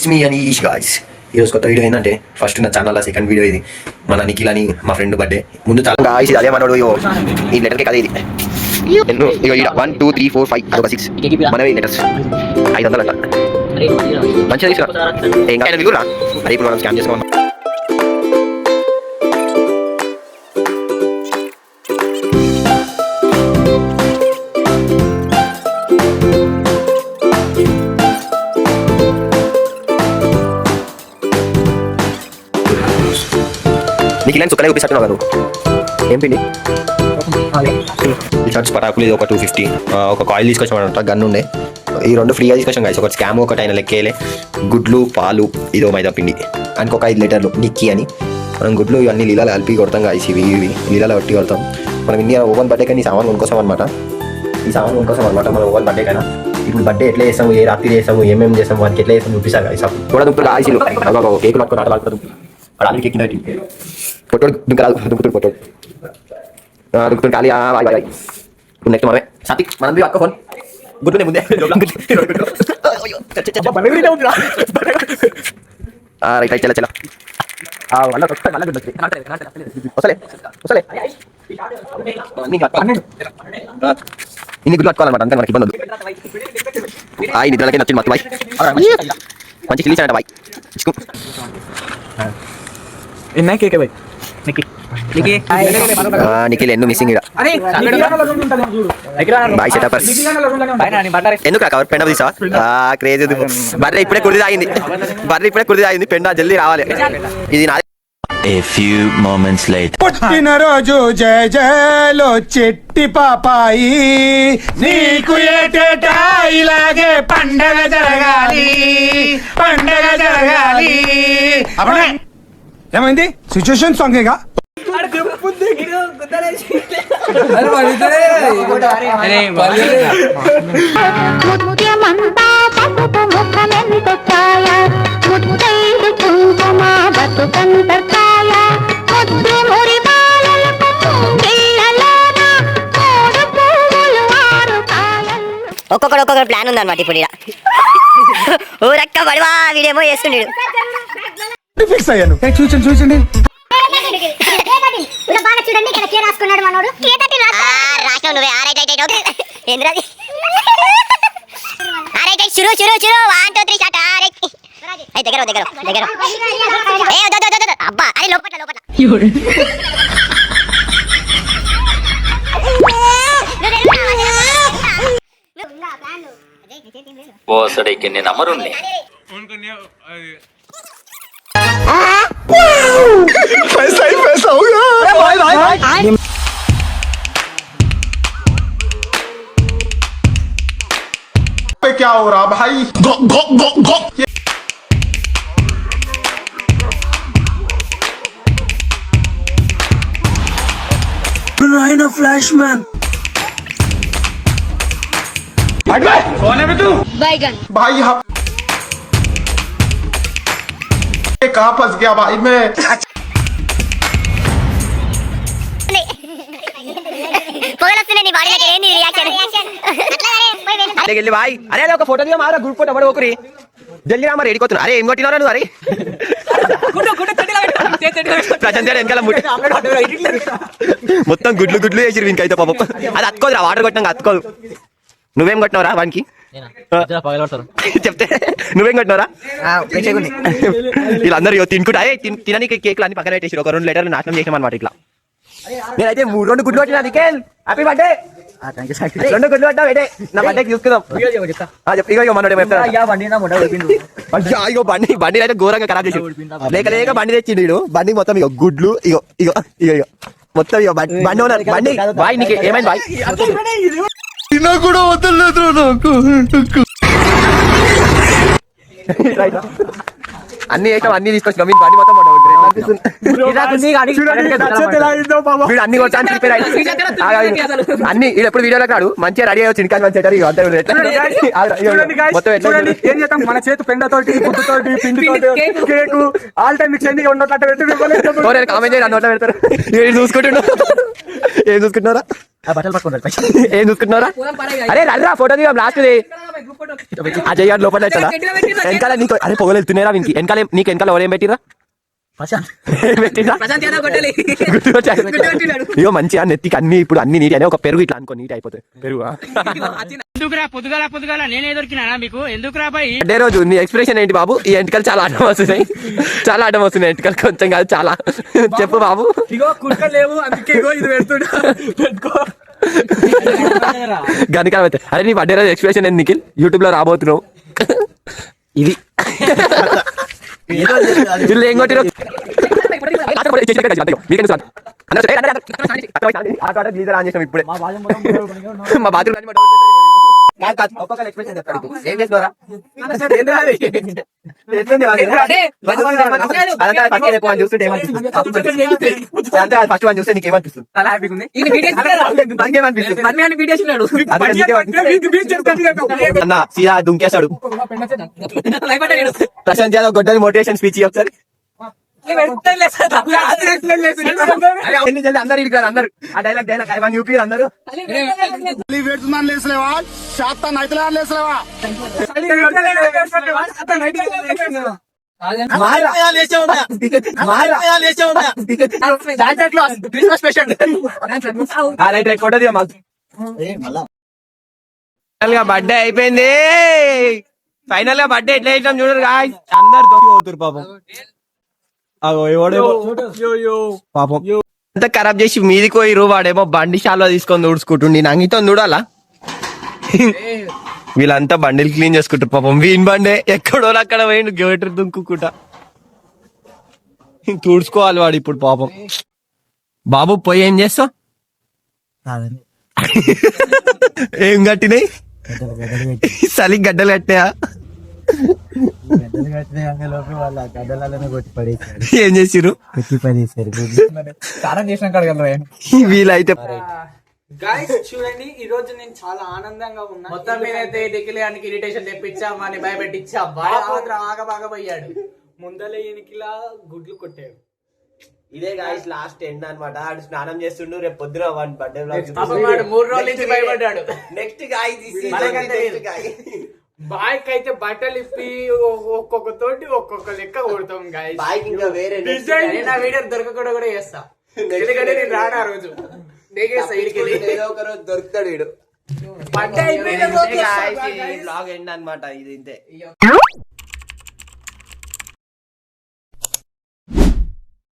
మీ Anish guys ఈరోజు కొత్త video ఏంటంటే ఫస్ట్ నా ఛానల్ సెకండ్ వీడియో ఇది మన నిఖిల్ అని మా ఫ్రెండ్ బర్త్డే ముందు చాలా గాయ్స్ అదే మనోడు ఈ లెటర్కి కదా ఇది ఇగో ఇక్కడ 1 2 3 4 5 అదొక 6 మనవి లెటర్స్ 500 అట్లా మంచిగా తీసుకురా ఏం కాదు విలువరా అరే ఇప్పుడు మనం స్కాన్ చేసుకోవాలి నీకు ఇలాంటి చుక్కలే చూపిస్తున్నా కదా ఏం పిండి రిచార్జ్ పటాకులు ఇది ఒక 250 ఒక కాయిల్ తీసుకొచ్చామంట గన్ ఉండే ఈ రెండు ఫ్రీగా తీసుకొచ్చాం గాయస్ ఒకటి స్కామ్ ఒకటి ఆయన లెక్కేలే గుడ్లు పాలు ఇదో మైదా పిండి ఆయనకు ఒక 5 లీటర్లు నిక్కి అని మనం గుడ్లు ఇవన్నీ నీళ్ళలో కలిపి కొడతాం గాయస్ ఇవి నీళ్ళలో కొట్టి కొడతాం మనం ఇండియా ఓవెన్ బర్త్డే కానీ ఈ సామాన్ కొనుక్కోసాం అనమాట ఈ సామాన్ కొనుక్కోసాం అనమాట మనం ఓవెన్ బర్త్డే కన్నా ఇప్పుడు బర్త్డే ఎట్లా చేస్తాము ఏ రాత్రి చేస్తాము ఏమేమి చేస్తాము వానికి ఎట్లా చేస్తాము చూపిస్తాం గాయస్ కూడా దుంపులు ఆయిసీలు కేకులు పట్టుకొని ఆట వాడుతుంది వాడు కేక్ పొట్టోడు దుంకుతుడు పొట్టోడు దుంకుతుడు ఖాళీ నెక్స్ట్ మనమే సాతి మనం అక్క ఫోన్ గుర్తునే ముందే రైట్ రైట్ చల్ల ఇన్ని గుడ్లు పట్టుకోవాలన్నమాట అంతే మనకి ఇబ్బంది ఈ నిద్రలకి నచ్చింది మొత్తం బాయ్ మంచి చిల్లీస్ అంట బాయ్ కేకే బాయ్ నిఖిల్ ఎన్ను మిస్సింగ్ బాయ్ సెటపర్స్ ఎందుకు కవర్ పెండ తీసా క్రేజ్ బర్రె ఇప్పుడే కుర్ది తాగింది పెండ జల్దీ రావాలి ఇది నా A few moments later. పుట్టినరోజు జయ జయలో చెట్టి పాపాయి నీకు ఏటేటా ఇలాగే పండగ జరగాలి అప్పుడే ఏమైంది సిచ్యుయేషన్ సాంగేగా ఒక్కొక్కడు ప్లాన్ ఉందన్నమాట ఇప్పుడు ఊరక్క పడివా వీడేమో చేస్తుండడు ఫిక్స్ అయ్యాను చూచండి బాగా చూడండి ఇక్కడ కే రాసుకున్నాడు మనోడు రాసావు నువ్వే ఏంద్రది షురు 1 2 3 స్టార్ట్ దగ్గర అబ్బా అరే లోపల బోసడికి నేను అమరుణ్ణి पैसा होगा पे क्या हो रहा भाई गो फ्लैशमैन कौन है बे तू बैगन भाई कहाँ फंस गया भाई मैं బాయ్ అరే ఒక ఫోటో దిగా మారా గ్రూప్ ఫోటో ఒకరి జల్దీ రా మరి ఎడిపోతున్నా అరే ఏం కొట్టినవరా నువ్వు అరే ప్రజెంట్ వెనకాల మొత్తం గుడ్లు వేసిరు ఇంకైతే పాపం అది అతుకోదురా వాటర్ కొట్టినాక అతుకోదు నువ్వేం కొట్టినవరా వానికి చెప్తే నువ్వేం కొట్టినవరా వీళ్ళందరూ తినుకుంటా తినని కేకులు అన్ని పక్కన పెట్టేసి ఒక 2 లీటర్లు నాశనం చేసాం అనమాట ఇట్లా నేనైతే 2 గుడ్లు కొట్టినా నిఖిల్ హ్యాపీ బర్త్డే 2 గుడ్లు కొట్టావు అయితే నా బర్త్డేకి చూసుకుందాం ఇగో మనోడు ఇగో బండి అయితే ఘోరంగా ఖరాబ్ చేసి లేక బండి తెచ్చిండు వీడు బండి మొత్తం ఇగో గుడ్లు ఇగో మొత్తం ఇగో బండి ఉన్నారు బండి బాయ్ నీకు ఏమైంది బాయ్ తిన్నా కూడా వదలలేదు నాకు అన్ని వేసాం అన్ని తీసుకొచ్చిన మీ బండి మొత్తం అన్ని అన్ని ఎప్పుడు వీడియోలోకి రాడు మంచిగా రెడీ అయ్యో చినికాని మొత్తం మన చేతి పెండతోటి గుడ్డుతోటి పిండితోటి కేకు ఆల్ టైం మిక్స్ అన్ని ఉన్నట్టు కామెంట్ చేయండి అన్నట్టు పెడతారు చూసుకుంటున్నా ఏం చూసుకుంటున్నారా బట్టలు పట్టుకుంటారు ఏం చూసుకుంటున్నారా? అరే రర్రా ఫోటో దిగా లాస్ట్ అజయ్ గారు లోపల అవుతాడా వెనకాల నీకు అరే పొగలు వెళ్తున్నారా వీనికి వెనకాల నీకు వెనకాల ఎవరేం పెట్టిరా ఇగో మంచిగా నెత్తికి అన్ని ఇప్పుడు అన్ని నీటి అనే ఒక పెరుగు ఇట్లా అనుకో నీట్ అయిపోతుంది పెరుగు పొద్దుగాల నేనే దొరికినా మీకు ఎందుకురా బాయ్ అదే రోజు నీ ఎక్స్ప్రెషన్ ఏంటి బాబు? ఈ ఎంటికలు చాలా అడ్డం వస్తున్నాయి, చాలా అడ్డం వస్తున్నాయి ఎంటికలు, కొంచెం కాదు చాలా. చెప్పు బాబు. ఇగో కుక్కలు లేవు అందుకే ఇగో ఇది పెడుతున్నా పెట్టుకో గనికాల అరే నీ బర్త్డే రోజు ఎక్స్ప్రెషన్ ఏంటి నిఖిల్? యూట్యూబ్ లో రాబోతున్నావు ఇది వీళ్ళు ఏం కొట్టిరు ఇప్పుడే మా బాత్రూమ్ ఫస్ట్ వన్ చూస్తే నీకేమనిపిస్తుంది? అన్న సీదా దుంకేశాడు. ప్రశాంత్ యాదవ్ గొడ్డలి మోటివేషన్ స్పీచ్ ఒకసారి అందరు ఇడిగారు అందరు ఆ డైలాగ్ డైలాగ్ యూపీ అందరూ బర్త్డే అయిపోయింది. ఫైనల్ గా బర్త్డే ఎట్లా చేసాం చూడరు అందరు దొంగ పాపం. పాపం అంత ఖరాబ్ చేసి మీదికి పోయిరు. వాడేమో బండి షాలో తీసుకొని ఊడ్చుకుంటుండి నంగితో చూడాలా? వీళ్ళంతా బండిలు క్లీన్ చేసుకుంటారు పాపం. వీన్ బండే ఎక్కడో అక్కడ పోయిండు గేటర్ దుంకుకుంటా తుడుచుకోవాలి వాడు ఇప్పుడు పాపం. బాబు పోయి ఏం చేస్తావు? ఏం కట్టినాయి? చలికి గడ్డలు కట్టినాయా? ఏం చేసిరు? వీలైతే గైస్ చూడండి, ఈ రోజు నేను చాలా ఆనందంగా ఉన్నా. మొత్తం మీద అయితే డికిలియానికి ఇరిటేషన్ తెప్పించామని భయపెట్టించా. బాగా పోయాడు. ముందలే ఈయనకిలా గుడ్లు కొట్టాడు. ఇదే గాయస్ లాస్ట్ ఎండ్ అన్నమాట. ఆడు స్నానం చేస్తుండు. రేపు పొద్దున వాడి బర్త్డే వ్లాగ్ 3 రోజుల నుంచి భయపడ్డాడు. నెక్స్ట్ గాయస్ బాయ్కి అయితే బట్టలు ఇప్పి ఒక్కొక్క తోటి ఒక్కొక్క లెక్క కొడతాం గాయస్. బాయ్కి ఇంకా వేరే నా వీడియో దొరకకుండా కూడా చేస్తా. ఎందుకంటే నేను రాను ఆ రోజు. ఏదో ఒక రోజు దొరుకుతాడు వీడు. బట్ట అయిపోయిన బ్లాగ్ ఎండ్ అన్నమాట ఇది ఇంతే.